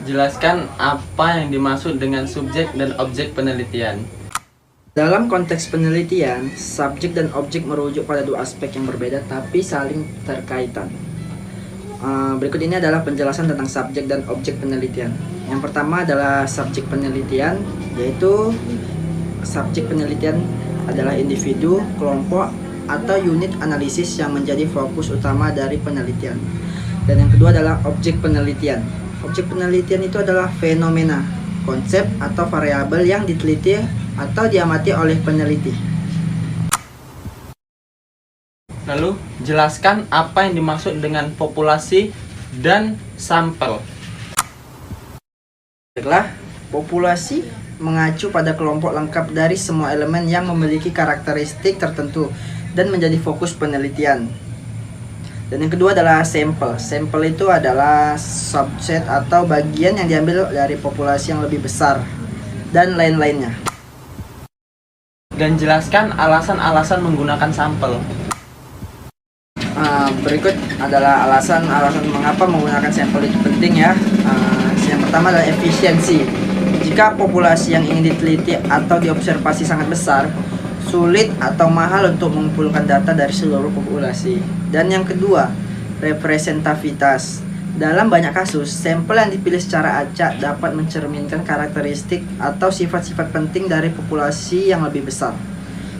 Jelaskan apa yang dimaksud dengan subjek dan objek penelitian. Dalam konteks penelitian, subjek dan objek merujuk pada dua aspek yang berbeda tapi saling terkaitan. Berikut ini adalah penjelasan tentang subjek dan objek penelitian. Yang pertama adalah subjek penelitian, yaitu subjek penelitian adalah individu, kelompok, atau unit analisis yang menjadi fokus utama dari penelitian. Dan yang kedua adalah objek penelitian. Objek penelitian itu adalah fenomena, konsep, atau variabel yang diteliti atau diamati oleh peneliti. Lalu, jelaskan apa yang dimaksud dengan populasi dan sampel. Baiklah, populasi mengacu pada kelompok lengkap dari semua elemen yang memiliki karakteristik tertentu dan menjadi fokus penelitian. Dan yang kedua adalah sampel. Sampel itu adalah subset atau bagian yang diambil dari populasi yang lebih besar dan lain-lainnya. Dan jelaskan alasan-alasan menggunakan sampel. Berikut adalah alasan mengapa menggunakan sampel itu penting ya. Yang pertama adalah efisiensi. Jika populasi yang ingin diteliti atau diobservasi sangat besar, sulit atau mahal untuk mengumpulkan data dari seluruh populasi. Dan yang kedua, representativitas. Dalam banyak kasus, sampel yang dipilih secara acak dapat mencerminkan karakteristik atau sifat-sifat penting dari populasi yang lebih besar.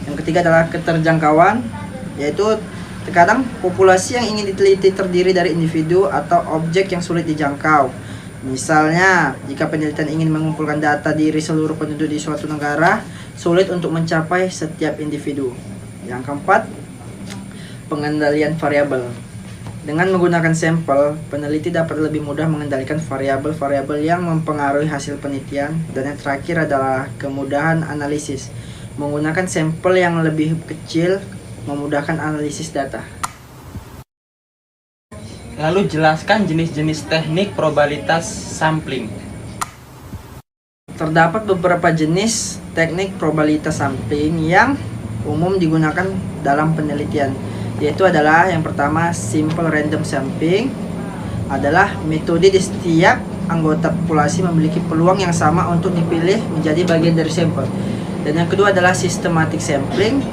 Yang ketiga adalah keterjangkauan, yaitu terkadang populasi yang ingin diteliti terdiri dari individu atau objek yang sulit dijangkau. Misalnya, jika penelitian ingin mengumpulkan data dari seluruh penduduk di suatu negara, sulit untuk mencapai setiap individu. Yang keempat, pengendalian variabel. Dengan menggunakan sampel, peneliti dapat lebih mudah mengendalikan variabel-variabel yang mempengaruhi hasil penelitian. Dan yang terakhir adalah kemudahan analisis. Menggunakan sampel yang lebih kecil memudahkan analisis data. Lalu jelaskan jenis-jenis teknik probabilitas sampling. Terdapat beberapa jenis teknik probabilitas sampling yang umum digunakan dalam penelitian, yaitu adalah yang pertama simple random sampling, adalah metode di setiap anggota populasi memiliki peluang yang sama untuk dipilih menjadi bagian dari sampel. Dan yang kedua adalah systematic sampling.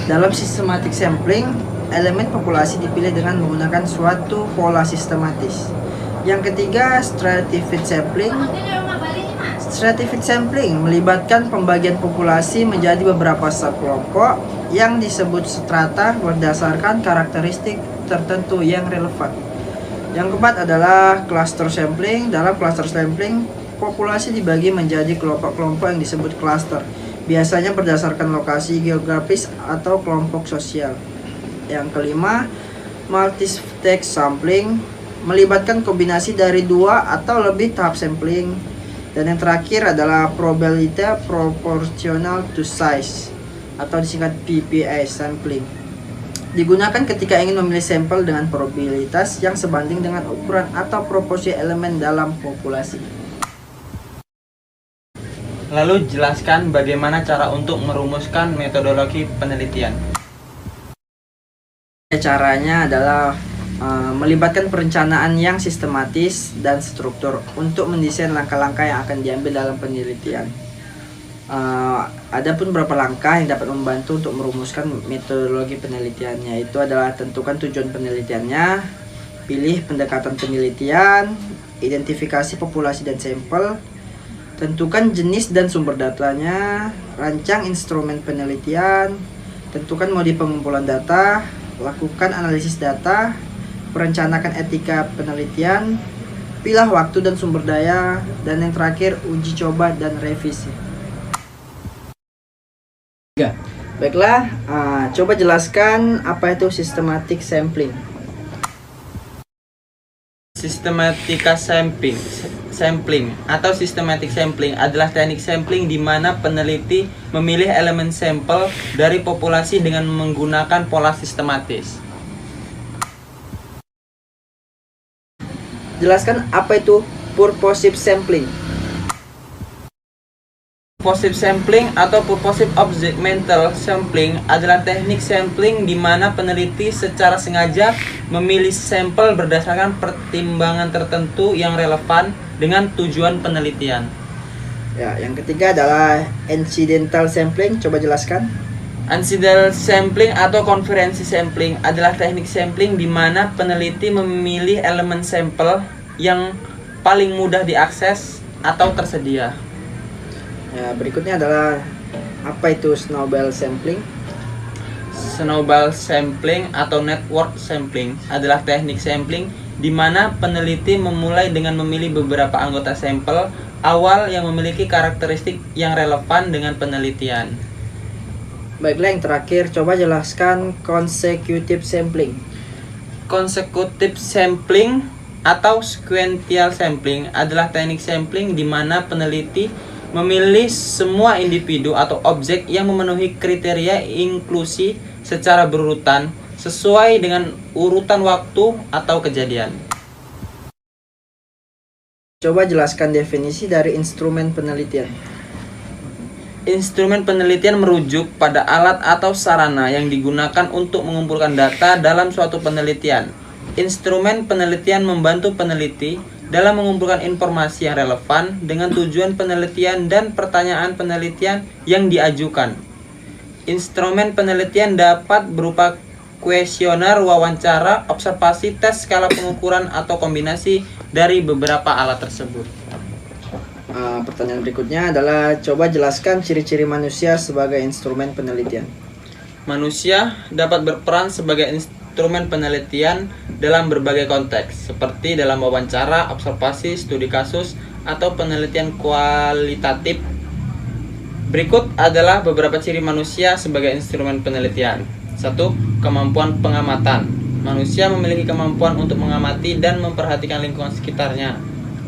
Dalam systematic sampling, elemen populasi dipilih dengan menggunakan suatu pola sistematis. Yang ketiga, stratified sampling. Stratified sampling melibatkan pembagian populasi menjadi beberapa subkelompok yang disebut strata berdasarkan karakteristik tertentu yang relevan. Yang keempat adalah cluster sampling. Dalam cluster sampling, populasi dibagi menjadi kelompok-kelompok yang disebut cluster, biasanya berdasarkan lokasi geografis atau kelompok sosial. Yang kelima, multi-stage sampling melibatkan kombinasi dari dua atau lebih tahap sampling. Dan yang terakhir adalah probability proportional to size atau disingkat PPA sampling. Digunakan ketika ingin memilih sampel dengan probabilitas yang sebanding dengan ukuran atau proporsi elemen dalam populasi. Lalu jelaskan bagaimana cara untuk merumuskan metodologi penelitian. Caranya adalah melibatkan perencanaan yang sistematis dan struktur untuk mendesain langkah-langkah yang akan diambil dalam penelitian. Ada pun beberapa langkah yang dapat membantu untuk merumuskan metodologi penelitiannya, itu adalah tentukan tujuan penelitiannya, pilih pendekatan penelitian, identifikasi populasi dan sampel, tentukan jenis dan sumber datanya, rancang instrumen penelitian, tentukan mode pengumpulan data, lakukan analisis data, perencanakan etika penelitian, pilih waktu dan sumber daya, dan yang terakhir uji coba dan revisi. Baiklah, coba jelaskan apa itu systematic sampling. Sistematika sampling atau systematic sampling adalah teknik sampling di mana peneliti memilih elemen sampel dari populasi dengan menggunakan pola sistematis. Jelaskan apa itu purposive sampling. Purposive sampling atau purposive object mental sampling adalah teknik sampling di mana peneliti secara sengaja memilih sampel berdasarkan pertimbangan tertentu yang relevan dengan tujuan penelitian. Ya, yang ketiga adalah incidental sampling. Coba jelaskan. Incidental sampling atau konferensi sampling adalah teknik sampling di mana peneliti memilih elemen sampel yang paling mudah diakses atau tersedia. Ya, berikutnya adalah apa itu snowball sampling? Snowball sampling atau network sampling adalah teknik sampling di mana peneliti memulai dengan memilih beberapa anggota sampel awal yang memiliki karakteristik yang relevan dengan penelitian. Baiklah, yang terakhir, coba jelaskan consecutive sampling. Consecutive sampling atau sequential sampling adalah teknik sampling di mana peneliti memilih semua individu atau objek yang memenuhi kriteria inklusi secara berurutan sesuai dengan urutan waktu atau kejadian. Coba jelaskan definisi dari instrumen penelitian. Instrumen penelitian merujuk pada alat atau sarana yang digunakan untuk mengumpulkan data dalam suatu penelitian. Instrumen penelitian membantu peneliti dalam mengumpulkan informasi yang relevan dengan tujuan penelitian dan pertanyaan penelitian yang diajukan. Instrumen penelitian dapat berupa kuesioner, wawancara, observasi, tes skala pengukuran, atau kombinasi dari beberapa alat tersebut. Pertanyaan berikutnya adalah coba jelaskan ciri-ciri manusia sebagai instrumen penelitian. Manusia dapat berperan sebagai instrumen penelitian dalam berbagai konteks, seperti dalam wawancara, observasi, studi kasus, atau penelitian kualitatif. Berikut adalah beberapa ciri manusia sebagai instrumen penelitian. 1. Kemampuan pengamatan. Manusia memiliki kemampuan untuk mengamati dan memperhatikan lingkungan sekitarnya.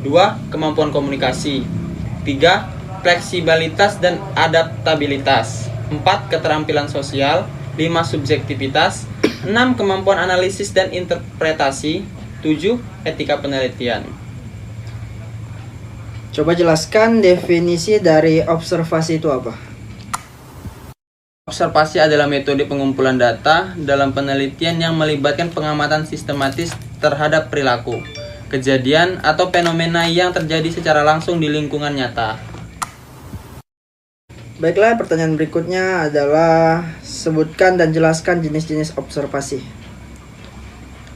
2. Kemampuan komunikasi. 3. Fleksibilitas dan adaptabilitas. 4. Keterampilan sosial. 5. Subjektivitas. 6. Kemampuan analisis dan interpretasi. 7. Etika penelitian. Coba jelaskan definisi dari observasi itu apa? Observasi adalah metode pengumpulan data dalam penelitian yang melibatkan pengamatan sistematis terhadap perilaku, kejadian, atau fenomena yang terjadi secara langsung di lingkungan nyata. Baiklah, pertanyaan berikutnya adalah sebutkan dan jelaskan jenis-jenis observasi.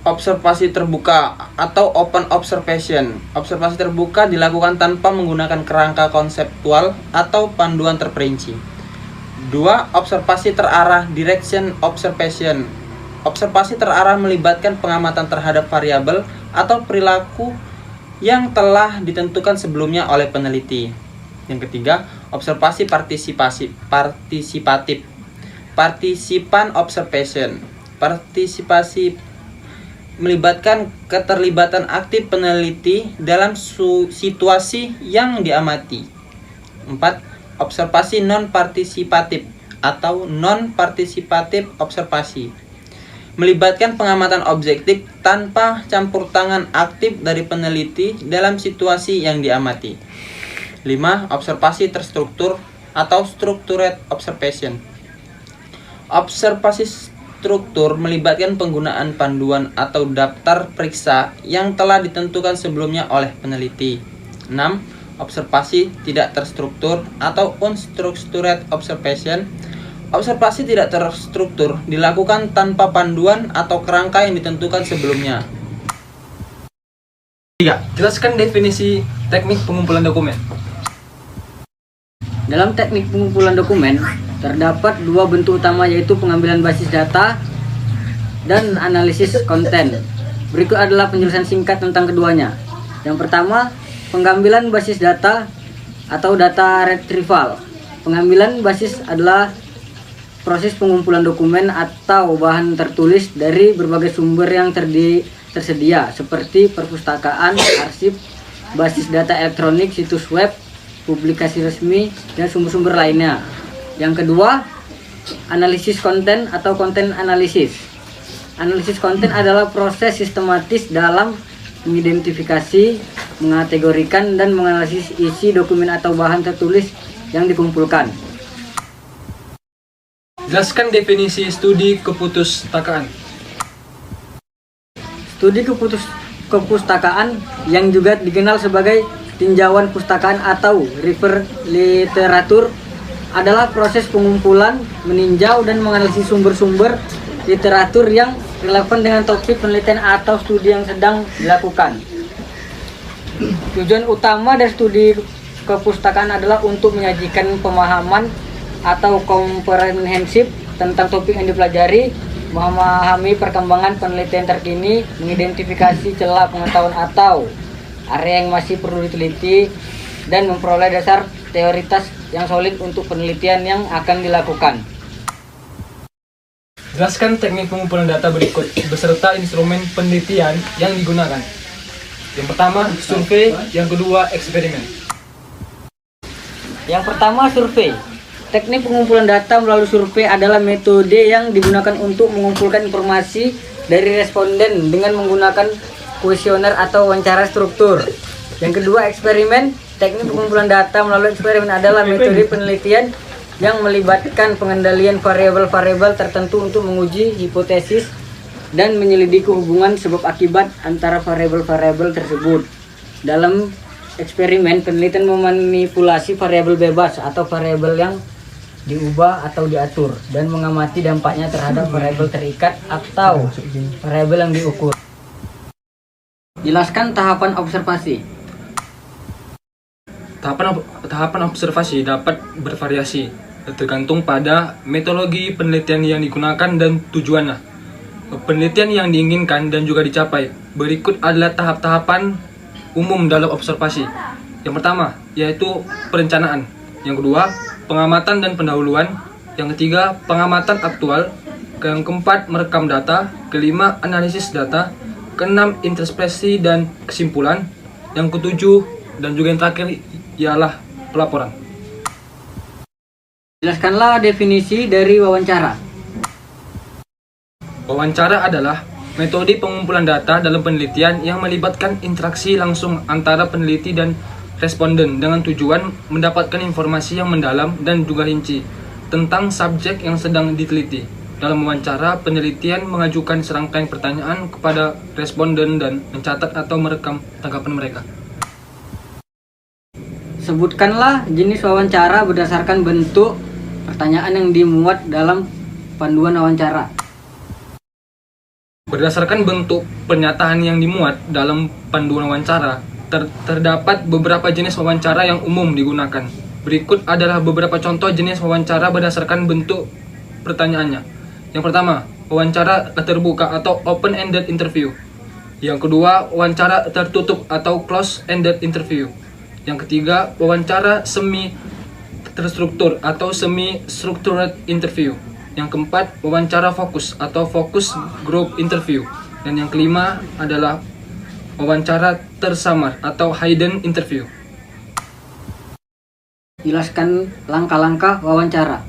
Observasi terbuka atau open observation. Observasi terbuka dilakukan tanpa menggunakan kerangka konseptual atau panduan terperinci. 2. Observasi terarah direction observation. Observasi terarah melibatkan pengamatan terhadap variabel atau perilaku yang telah ditentukan sebelumnya oleh peneliti. Yang ketiga, observasi partisipatif. Partisipan observation. Partisipasi melibatkan keterlibatan aktif peneliti dalam situasi yang diamati. 4. Observasi non-partisipatif atau non-partisipatif observasi melibatkan pengamatan objektif tanpa campur tangan aktif dari peneliti dalam situasi yang diamati. 5. Observasi terstruktur atau structured observation. Observasi struktur melibatkan penggunaan panduan atau daftar periksa yang telah ditentukan sebelumnya oleh peneliti. 6. Observasi tidak terstruktur atau unstructured observation. Observasi tidak terstruktur dilakukan tanpa panduan atau kerangka yang ditentukan sebelumnya. 3. Jelaskan definisi teknik pengumpulan dokumen. Dalam teknik pengumpulan dokumen, terdapat dua bentuk utama, yaitu pengambilan basis data dan analisis konten. Berikut adalah penjelasan singkat tentang keduanya. Yang pertama, pengambilan basis data atau data retrieval. Pengambilan basis adalah proses pengumpulan dokumen atau bahan tertulis dari berbagai sumber yang tersedia, seperti perpustakaan, arsip, basis data elektronik, situs web, publikasi resmi, dan sumber-sumber lainnya. Yang kedua, analisis konten atau konten analisis. Analisis konten adalah proses sistematis dalam mengidentifikasi, mengategorikan, dan menganalisis isi dokumen atau bahan tertulis yang dikumpulkan. Jelaskan definisi studi kepustakaan. Studi kepustakaan yang juga dikenal sebagai tinjauan pustakaan atau refer literatur adalah proses pengumpulan, meninjau dan menganalisis sumber-sumber literatur yang relevan dengan topik penelitian atau studi yang sedang dilakukan. Tujuan utama dari studi kepustakaan adalah untuk menyajikan pemahaman atau komprehensif tentang topik yang dipelajari, memahami perkembangan penelitian terkini, mengidentifikasi celah pengetahuan atau area yang masih perlu diteliti, dan memperoleh dasar teoritis yang solid untuk penelitian yang akan dilakukan. Jelaskan teknik pengumpulan data berikut beserta instrumen penelitian yang digunakan. Yang pertama, survei. Yang kedua, eksperimen. Yang pertama, survei. Teknik pengumpulan data melalui survei adalah metode yang digunakan untuk mengumpulkan informasi dari responden dengan menggunakan kuesioner atau wawancara struktur. Yang kedua, eksperimen. Teknik pengumpulan data melalui eksperimen adalah metode penelitian yang melibatkan pengendalian variabel-variabel tertentu untuk menguji hipotesis dan menyelidiki hubungan sebab akibat antara variabel-variabel tersebut. Dalam eksperimen, penelitian memanipulasi variabel bebas atau variabel yang diubah atau diatur dan mengamati dampaknya terhadap variabel terikat atau variabel yang diukur. Jelaskan tahapan observasi. Tahapan observasi dapat bervariasi tergantung pada metodologi penelitian yang digunakan dan tujuannya. Penelitian yang diinginkan dan juga dicapai. Berikut adalah tahap-tahapan umum dalam observasi. Yang pertama, yaitu perencanaan. Yang kedua, pengamatan dan pendahuluan. Yang ketiga, pengamatan aktual. Yang keempat, merekam data. Kelima, analisis data. Keenam, introspeksi dan kesimpulan. Yang ketujuh, dan juga yang terakhir ialah pelaporan. Jelaskanlah definisi dari wawancara. Wawancara adalah metode pengumpulan data dalam penelitian yang melibatkan interaksi langsung antara peneliti dan responden dengan tujuan mendapatkan informasi yang mendalam dan juga rinci tentang subjek yang sedang diteliti. Dalam wawancara, penelitian mengajukan serangkaian pertanyaan kepada responden dan mencatat atau merekam tanggapan mereka. Sebutkanlah jenis wawancara berdasarkan bentuk pertanyaan yang dimuat dalam panduan wawancara. Berdasarkan bentuk pernyataan yang dimuat dalam panduan wawancara, terdapat beberapa jenis wawancara yang umum digunakan. Berikut adalah beberapa contoh jenis wawancara berdasarkan bentuk pertanyaannya. Yang pertama, wawancara terbuka atau open-ended interview. Yang kedua, wawancara tertutup atau closed-ended interview. Yang ketiga, wawancara semi-terstruktur atau semi-structured interview. Yang keempat, wawancara fokus atau focus group interview. Dan yang kelima adalah wawancara tersamar atau hidden interview. Jelaskan langkah-langkah wawancara.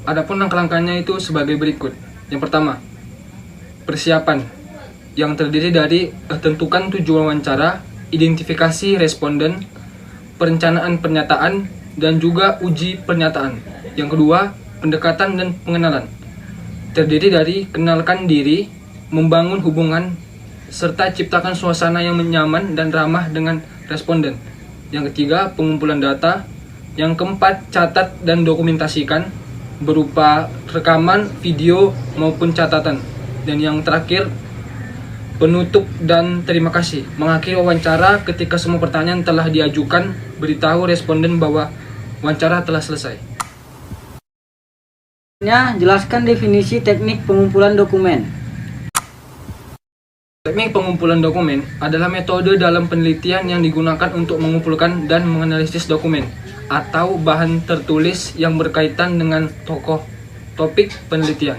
Adapun langkah-langkahnya itu sebagai berikut. Yang pertama, persiapan yang terdiri dari tentukan tujuan wawancara, identifikasi responden, perencanaan pernyataan, dan juga uji pernyataan. Yang kedua, pendekatan dan pengenalan. Terdiri dari kenalkan diri, membangun hubungan, serta ciptakan suasana yang nyaman dan ramah dengan responden. Yang ketiga, pengumpulan data. Yang keempat, catat dan dokumentasikan berupa rekaman, video, maupun catatan. Dan yang terakhir, penutup dan terima kasih. Mengakhiri wawancara ketika semua pertanyaan telah diajukan, beritahu responden bahwa wawancara telah selesai. Jelaskan definisi teknik pengumpulan dokumen. Teknik pengumpulan dokumen adalah metode dalam penelitian yang digunakan untuk mengumpulkan dan menganalisis dokumen atau bahan tertulis yang berkaitan dengan topik penelitian.